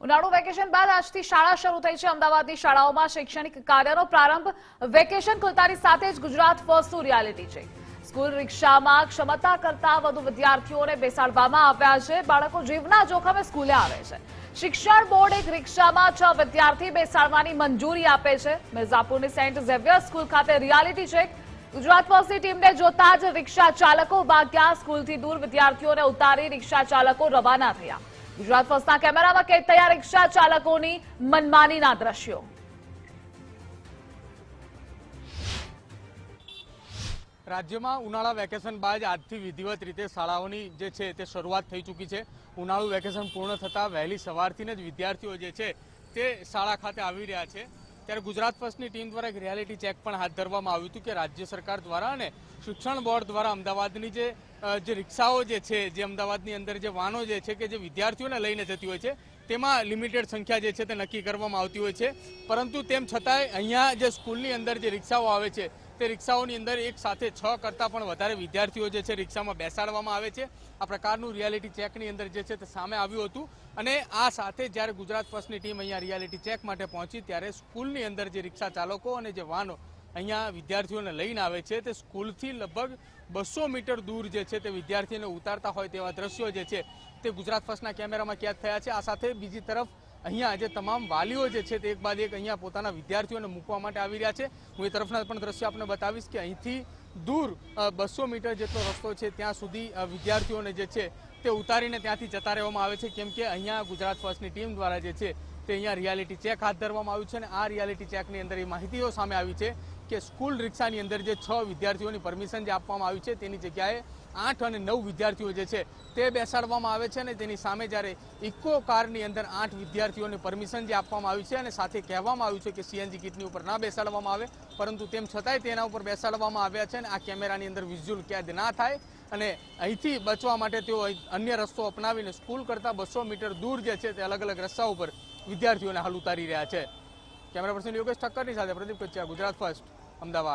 ઉનાળુ વેકેશન બાદ આજથી શાળા શરૂ થઈ છે। અમદાવાદની શાળાઓમાં શૈક્ષણિક કાર્યનો પ્રારંભ વેકેશન ખુલતાની સાથે જ ગુજરાત ફર્સ્ટનું રિયાલિટી ચેક। સ્કૂલ રિક્ષામાં ક્ષમતા કરતા વધુ વિદ્યાર્થીઓને બેસાડવામાં આવ્યા છે। બાળકો જીવના જોખમે સ્કૂલે આવે છે। શિક્ષણ બોર્ડ એક રિક્ષામાં 6 વિદ્યાર્થી બેસાડવાની મંજૂરી આપે છે। મિર્ઝાપુરની સેન્ટ ઝેવિયર સ્કૂલ ખાતે રિયાલિટી ચેક। ગુજરાત ફર્સ્ટની ટીમને જોતા જ રિક્ષા ચાલકો ભાગ્યા। સ્કૂલથી દૂર વિદ્યાર્થીઓને ઉતારી રિક્ષા ચાલકો રવાના થયા। ગુજરાત ફર્સ્ટના કેમેરામાં કેદ થયા રિક્ષા ચાલકોની મનમાનીના દ્રશ્યો। રાજ્યમાં ઉનાળા વેકેશન બાદ આજથી વિધિવત રીતે શાળાઓની જે છે તે શરૂઆત થઈ ચૂકી છે। ઉનાળુ વેકેશન પૂર્ણ થતાં વહેલી સવારથી જ વિદ્યાર્થીઓ જે છે તે શાળા ખાતે આવી રહ્યા છે। ત્યારે ગુજરાત ફર્સ્ટની ટીમ દ્વારા એક રિયાલિટી ચેક પણ હાથ ધરવામાં આવ્યું હતું કે રાજ્ય સરકાર દ્વારા અને શિક્ષણ બોર્ડ દ્વારા અમદાવાદની જે રિક્ષાઓ જે છે, જે અમદાવાદની અંદર જે વાહનો જે છે કે જે વિદ્યાર્થીઓને લઈને જતી હોય છે તેમાં લિમિટેડ સંખ્યા જે છે તે નક્કી કરવામાં આવતી હોય છે। પરંતુ તેમ છતાંય અહીંયા જે સ્કૂલની અંદર જે રિક્ષાઓ આવે છે તે રિક્ષાઓની અંદર એક સાથે 6 કરતાં પણ વધારે વિદ્યાર્થીઓ જે છે રિક્ષામાં બેસાડવામાં આવે છે। આ પ્રકારનું રિયાલિટી ચેકની અંદર જે છે તે સામે આવ્યું હતું અને આ સાથે જ્યારે ગુજરાત ફર્સ્ટની ટીમ અહીંયા રિયાલિટી ચેક માટે પહોંચી ત્યારે સ્કૂલની અંદર જે રિક્ષા ચાલકો અને જે વાહનો અહીંયા વિદ્યાર્થીઓને લઈને આવે છે તે સ્કૂલથી લગભગ 200 મીટર દૂર જે છે તે વિદ્યાર્થીઓને ઉતારતા હોય તેવા દ્રશ્યો જે છે તે ગુજરાત ફર્સ્ટના કેમેરામાં કેદ થયા છે। આ સાથે બીજી તરફ અહીંયા જે તમામ વાલીઓ જે છે તે એક બાદ એક અહીંયા પોતાના વિદ્યાર્થીઓને મૂકવા માટે આવી રહ્યા છે। હું એ તરફના પણ દ્રશ્ય આપને બતાવીશ કે અહીંથી દૂર 200 મીટર જેટલો રસ્તો છે ત્યાં સુધી વિદ્યાર્થીઓને જે છે તે ઉતારીને ત્યાંથી જતા રહેવામાં આવે છે, કેમ કે અહીંયા ગુજરાત ફર્સ્ટની ટીમ દ્વારા જે છે તે અહીંયા રિયાલિટી ચેક હાથ ધરવામાં આવ્યું છે અને આ રિયાલિટી ચેકની અંદર એ માહિતીઓ સામે આવી છે કે સ્કૂલ રિક્ષાની અંદર જે 6 વિદ્યાર્થીઓની પરમિશન જે આપવામાં આવી છે તેની જગ્યાએ 8 અને 9 વિદ્યાર્થીઓ જે છે તે બેસાડવામાં આવે છે અને તેની સામે જ્યારે ઇકો કારની અંદર 8 વિદ્યાર્થીઓને પરમિશન જે આપવામાં આવી છે અને સાથે કહેવામાં આવ્યું છે કે સીએનજી કીટની ઉપર ના બેસાડવામાં આવે, પરંતુ તેમ છતાંય તેના ઉપર બેસાડવામાં આવ્યા છે અને આ કેમેરાની અંદર વિઝ્યુઅલ કેદ ના થાય અને અહીંથી બચવા માટે તેઓ અન્ય રસ્તો અપનાવીને સ્કૂલ કરતાં 200 મીટર દૂર જે છે તે અલગ અલગ રસ્તા ઉપર વિદ્યાર્થીઓને હાલ ઉતારી રહ્યા છે। કેમેરા પર્સન યોગેશ ઠક્કરની સાથે પ્રદીપ કચ્છા, ગુજરાત ફર્સ્ટ, અમદાવાદ।